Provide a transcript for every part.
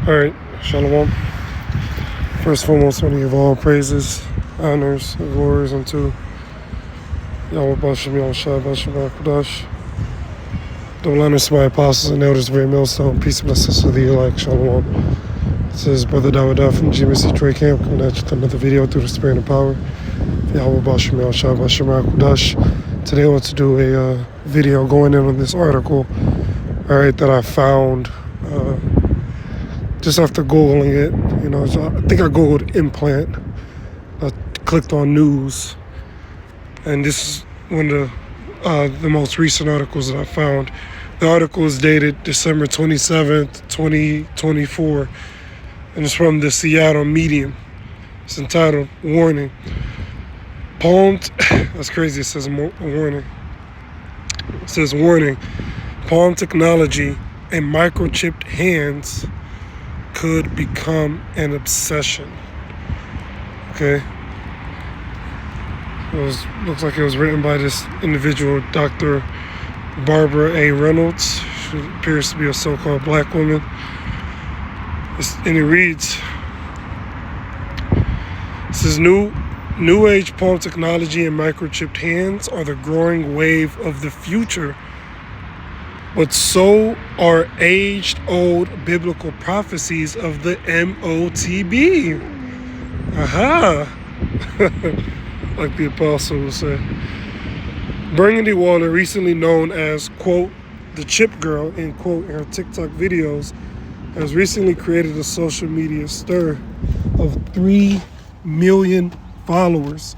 Alright, Shalom. First and foremost, I want to give all praises, honors, and glories unto Yahweh Bashem Yahushua Bashem Kodash. Double honors to my apostles and elders, very millstone. Peace and blessings to the elect. Shalom. This is Brother Dawada from GMC Trade Camp coming at you with another video through the Spirit and Power. Yahweh Bashem Yahushua Bashem Kodash. Today I want to do a video going in on this article, alright, that I found just after Googling it. So I think I Googled implant. I clicked on news, and this is one of the most recent articles that I found. The article is dated December 27th, 2024, and it's from the Seattle Medium. It's entitled, Warning. That's crazy, it says warning. It says, warning, palm technology and microchipped hands could become an obsession. Okay. Looks like it was written by this individual, Dr. Barbara A. Reynolds. She appears to be a so-called black woman. And it reads, it says, New age palm technology and microchipped hands are the growing wave of the future. But so are age-old biblical prophecies of the Motb. Aha! Like the apostle would say. Burgundy Waller, recently known as, quote, the chip girl, end quote, in her TikTok videos, has recently created a social media stir of 3 million followers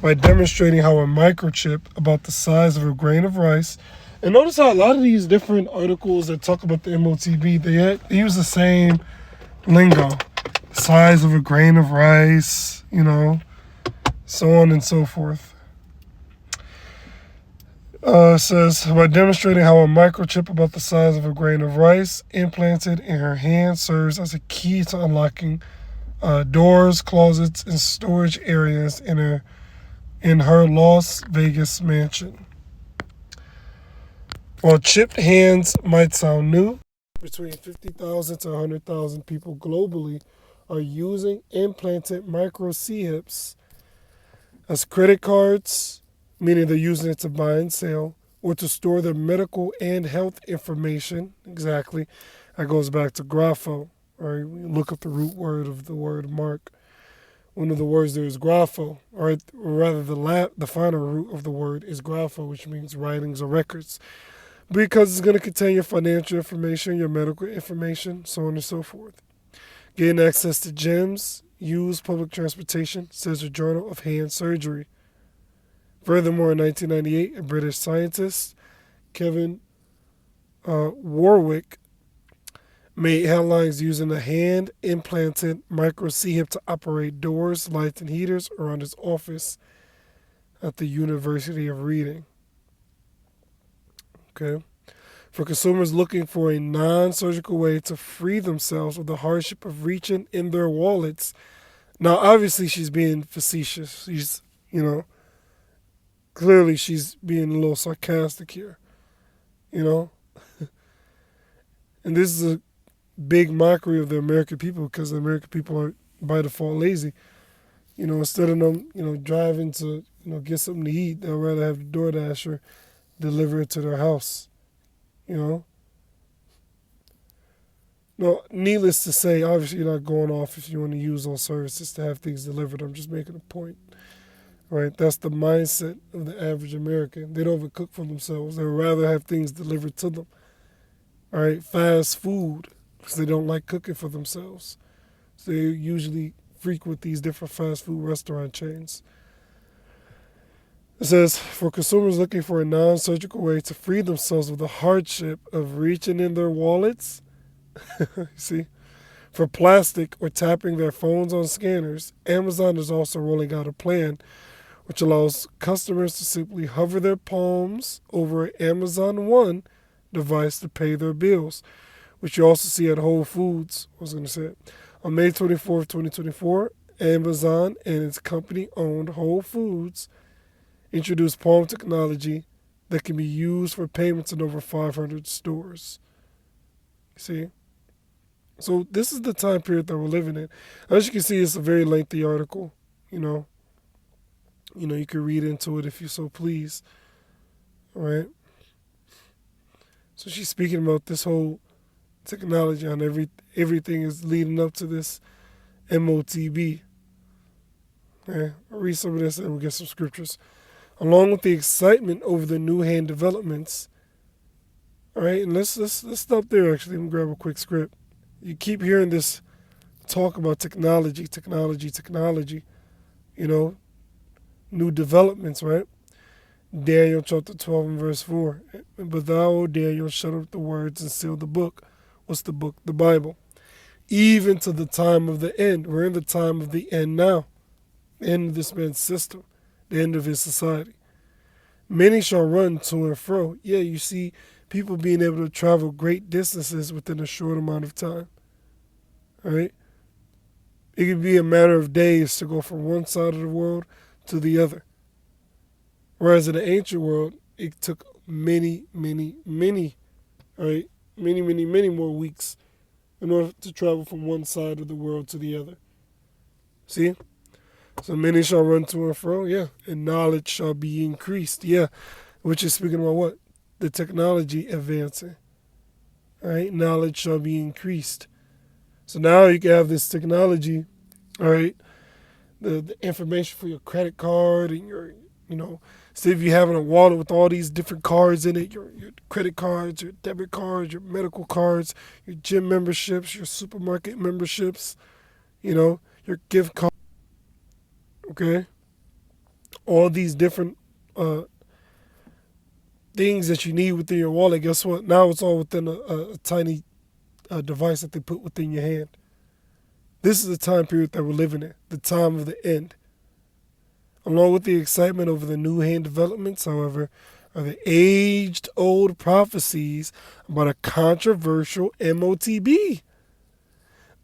by demonstrating how a microchip about the size of a grain of rice. And notice how a lot of these different articles that talk about the Motb, they use the same lingo. The size of a grain of rice, so on and so forth. It says, by demonstrating how a microchip about the size of a grain of rice implanted in her hand serves as a key to unlocking doors, closets, and storage areas in her Las Vegas mansion. While chipped hands might sound new, between 50,000 to 100,000 people globally are using implanted micro C-hips as credit cards, meaning they're using it to buy and sell, or to store their medical and health information. Exactly. That goes back to grapho. Right? We look up the root word of the word mark. One of the words there is grapho, or rather the final root of the word is grapho, which means writings or records. Because it's going to contain your financial information, your medical information, so on and so forth. Gain access to gyms, use public transportation, says the Journal of Hand Surgery. Furthermore, in 1998, a British scientist, Kevin Warwick, made headlines using a hand-implanted micro C-hip to operate doors, lights, and heaters around his office at the University of Reading. Okay. For consumers looking for a non-surgical way to free themselves of the hardship of reaching in their wallets. Now, obviously, she's being facetious. Clearly she's being a little sarcastic here, And this is a big mockery of the American people, because the American people are by default lazy. Instead of them, driving to, get something to eat, they'll rather have the DoorDasher deliver it to their house. Now, needless to say, obviously you're not going off if you want to use those services to have things delivered. I'm just making a point, right? That's the mindset of the average American. They don't even cook for themselves. They would rather have things delivered to them, all right? Fast food, because they don't like cooking for themselves. So they usually frequent these different fast food restaurant chains. It says, for consumers looking for a non-surgical way to free themselves of the hardship of reaching in their wallets, see, for plastic or tapping their phones on scanners, Amazon is also rolling out a plan which allows customers to simply hover their palms over an Amazon One device to pay their bills, which you also see at Whole Foods. On May 24th, 2024, Amazon and its company-owned Whole Foods introduced palm technology that can be used for payments in over 500 stores. See? So this is the time period that we're living in. As you can see, it's a very lengthy article. You know, you can read into it if you so please. All right. So she's speaking about this whole technology on everything is leading up to this Motb. Okay, I'll read some of this and we'll get some scriptures. Along with the excitement over the new hand developments. All right, and let's stop there. Actually, let me grab a quick script. You keep hearing this talk about technology, technology, technology. You know, new developments, right? Daniel chapter 12 and verse 4. But thou, O Daniel, shut up the words and seal the book. What's the book? The Bible. Even to the time of the end. We're in the time of the end now. The end of this man's system. The end of his society. Many shall run to and fro. Yeah, you see people being able to travel great distances within a short amount of time. All right? It could be a matter of days to go from one side of the world to the other. Whereas in the ancient world, it took many, all right, many more weeks in order to travel from one side of the world to the other. See? So many shall run to and fro, yeah, and knowledge shall be increased, yeah, which is speaking about what? The technology advancing, all right? Knowledge shall be increased. So now you can have this technology, all right, the information for your credit card and your, say if you're having a wallet with all these different cards in it, your credit cards, your debit cards, your medical cards, your gym memberships, your supermarket memberships, your gift card, okay? All these different things that you need within your wallet, guess what? Now it's all within a tiny device that they put within your hand. This is the time period that we're living in, the time of the end. Along with the excitement over the new hand developments, however, are the age-old prophecies about a controversial Motb.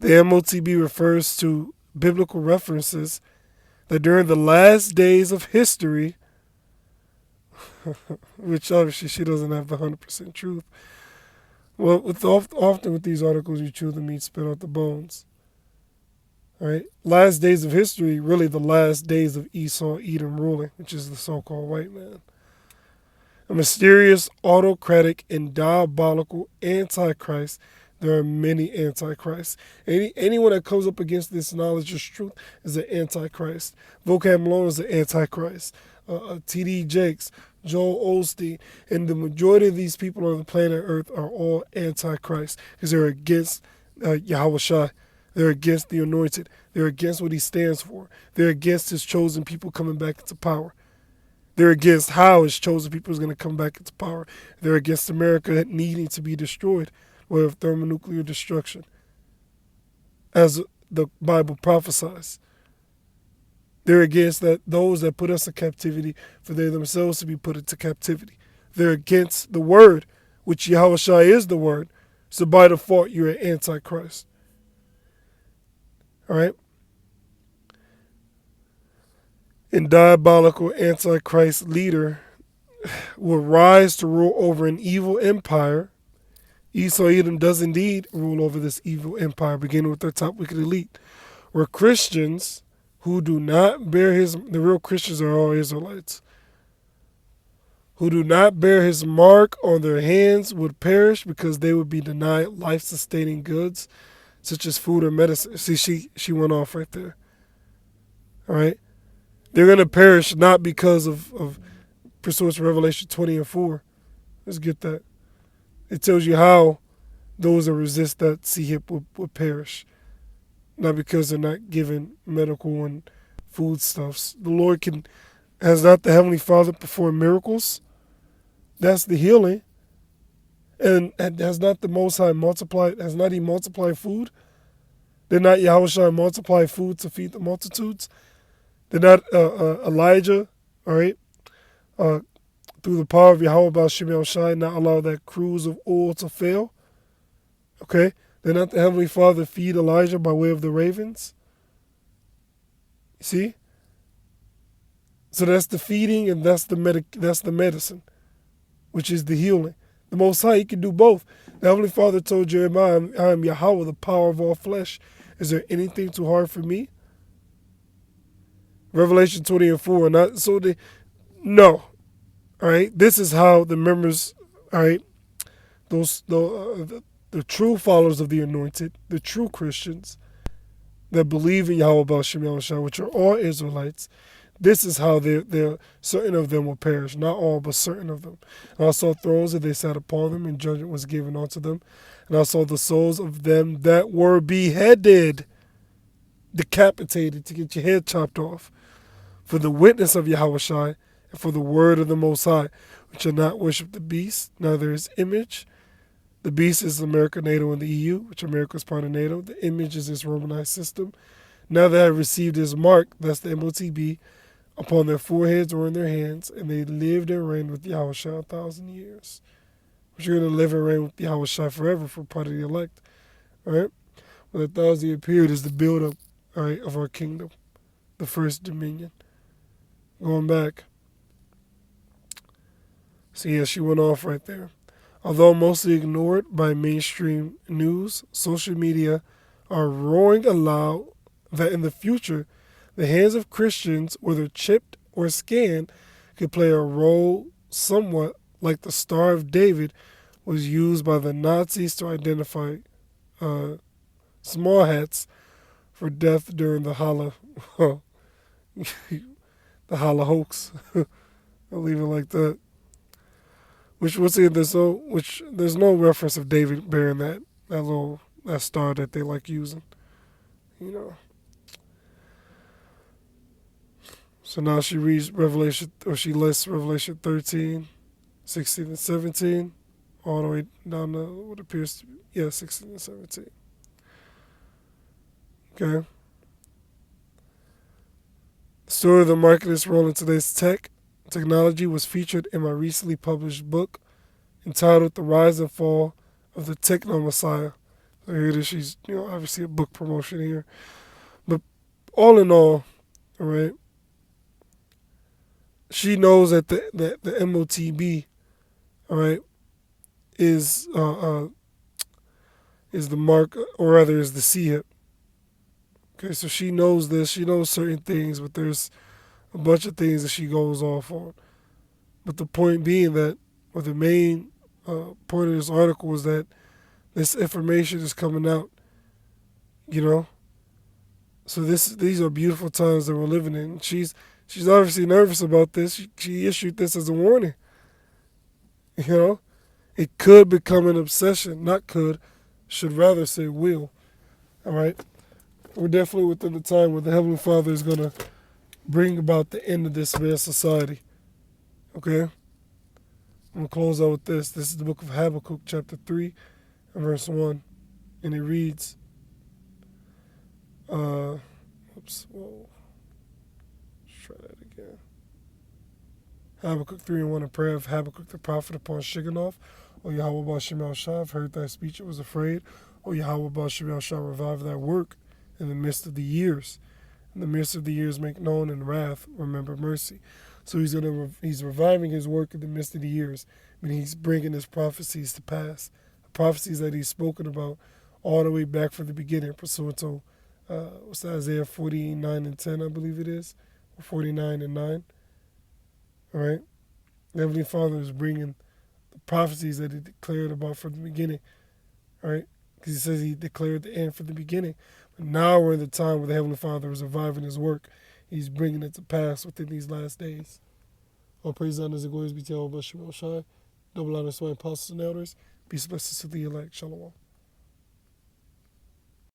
The Motb refers to biblical references that during the last days of history, which obviously she doesn't have the 100% truth. Well, often with these articles, you chew the meat, spit out the bones. All right, last days of history, really the last days of Esau, Edom ruling, which is the so-called white man. A mysterious, autocratic, and diabolical antichrist. There are many antichrists. Anyone that comes up against this knowledge of truth is an antichrist. Vocab Malone is an antichrist. T.D. Jakes, Joel Osteen, and the majority of these people on the planet Earth are all antichrist because they're against Yahweh Shai. They're against the anointed. They're against what he stands for. They're against his chosen people coming back into power. They're against how his chosen people is going to come back into power. They're against America needing to be destroyed with thermonuclear destruction, as the Bible prophesies. They're against those that put us in captivity for they themselves to be put into captivity. They're against the word, which Yahweh Shai is the word. So by default, you're an antichrist. All right? And diabolical antichrist leader will rise to rule over an evil empire. Esau Edom does indeed rule over this evil empire, beginning with their top wicked elite, where Christians who do not bear the real Christians are all Israelites, who do not bear his mark on their hands would perish because they would be denied life-sustaining goods, such as food or medicine. See, she went off right there. All right? They're going to perish not because of pursuant to Revelation 20 and 4. Let's get that. It tells you how those that resist that C-hip will perish. Not because they're not given medical and foodstuffs. The Lord has not the Heavenly Father performed miracles? That's the healing. And has not the Most High has not he multiplied food? Did not Yahweh Shai multiply food to feed the multitudes? Did not Elijah, all right, through the power of Yahweh Ba'Shem Shai, not allow that cruse of oil to fail? Okay? Did not the Heavenly Father feed Elijah by way of the ravens? See? So that's the feeding and that's the medicine, which is the healing. The Most High, he can do both. The Heavenly Father told Jeremiah, I am Yahweh, the power of all flesh. Is there anything too hard for me? Revelation 20:4. No. All right. This is how the members, all right, the true followers of the anointed, the true Christians that believe in Yahweh Shem Yahushua, which are all Israelites, this is how they're certain of them will perish. Not all, but certain of them. And I saw thrones that they sat upon them, and judgment was given unto them. And I saw the souls of them that were beheaded, decapitated, to get your head chopped off, for the witness of Yahushua and for the word of the Most High, which shall not worship the beast, neither his image. The beast is America, NATO, and the EU, which America is part of NATO. The image is this Romanized system. Now they have received his mark, that's the Motb, upon their foreheads or in their hands, and they lived and reigned with Yahushua 1,000 years. But you're going to live and reign with Yahushua forever for part of the elect. All right? Well, the 1,000-year period is the build-up, all right, of our kingdom, the first dominion. Going back. So yeah, she went off right there. Although mostly ignored by mainstream news, social media are roaring aloud that in the future, the hands of Christians, whether chipped or scanned, could play a role somewhat like the Star of David was used by the Nazis to identify small hats for death during the the Holocaust. I'll leave it like that. Which there's no reference of David bearing that star that they like using, you know. So now she reads she lists Revelation 13, 16 and 17, all the way down to what appears to be 16 and 17. Okay. The story of the marketers role in today's technology was featured in my recently published book entitled The Rise and Fall of the Techno Messiah. So here it is, she's, obviously a book promotion here. But all in all right, she knows that the Motb, all right, is the mark, or rather is the C-hip. Okay, so she knows this, she knows certain things, but there's a bunch of things that she goes off on. But the point being that, or the main point of this article is that this information is coming out, So these are beautiful times that we're living in. She's obviously nervous about this. She issued this as a warning. It could become an obsession. Not could, should rather say will. All right? We're definitely within the time where the Heavenly Father is going to bring about the end of this man's society. Okay? I'm going to close out with this. This is the book of Habakkuk, chapter 3, and verse 1. And it reads, Let's try that again. Habakkuk 3 and 1, a prayer of Habakkuk the prophet upon Shigionoth. O Yahweh Shem Yahushua, I've heard thy speech, it was afraid. O Yahweh Shem Yahushua, revive thy work in the midst of the years. In the midst of the years make known in wrath, remember mercy. So he's reviving his work in the midst of the years, and he's bringing his prophecies to pass. The prophecies that he's spoken about all the way back from the beginning, pursuant to Isaiah 49 and 10, I believe it is, or 49 and 9. All right? The Heavenly Father is bringing the prophecies that he declared about from the beginning. All right? Because he says he declared the end from the beginning. But now we're in the time where the Heavenly Father is reviving his work. He's bringing it to pass within these last days. All praise, honors, and glories be to Yahweh Shem Yahushua. Double honor to my apostles and elders. Peace, blessings to the elect. Shalom.